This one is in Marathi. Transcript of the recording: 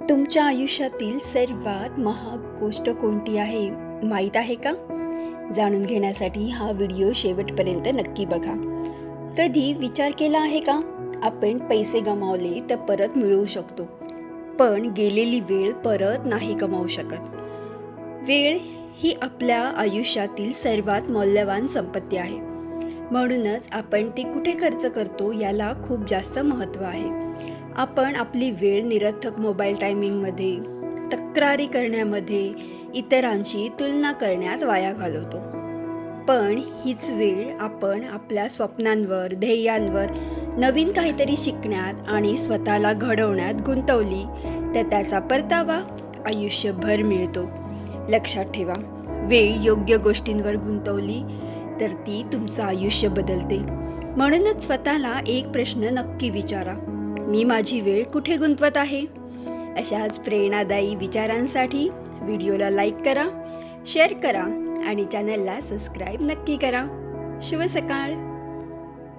तुमच्या आयुष्यातील सर्वात महाग गोष्ट कोणती आहे माहीत आहे का? जाणून घेण्यासाठी हा व्हिडिओ शेवटपर्यंत नक्की बघा. कधी विचार केला आहे का, आपण पैसे गमावले तर परत मिळवू शकतो, पण गेलेली वेळ परत नाही कमावू शकत. वेळ ही आपल्या आयुष्यातील सर्वात मौल्यवान संपत्ती आहे. म्हणूनच आपण ती कुठे खर्च करतो याला खूप जास्त महत्त्व आहे. आपण आपली वेळ निरर्थक मोबाईल टायमिंगमध्ये, तक्रारी करण्यामध्ये, इतरांशी तुलना करण्यात वाया घालवतो. पण हीच वेळ आपण आपल्या स्वप्नांवर, ध्येयांवर, नवीन काहीतरी शिकण्यात आणि स्वतःला घडवण्यात गुंतवली तर त्याचा परतावा आयुष्यभर मिळतो. लक्षात ठेवा, वेळ योग्य गोष्टींवर गुंतवली तर ती तुमचं आयुष्य बदलते. म्हणूनच स्वतःला एक प्रश्न नक्की विचारा, मी माझी वेळ कुठे गुंतवत आहे? अशाच प्रेरणादायी विचारांसाठी व्हिडिओला लाईक करा, शेअर करा आणि चॅनलला सबस्क्राईब नक्की करा. शुभ सकाळ.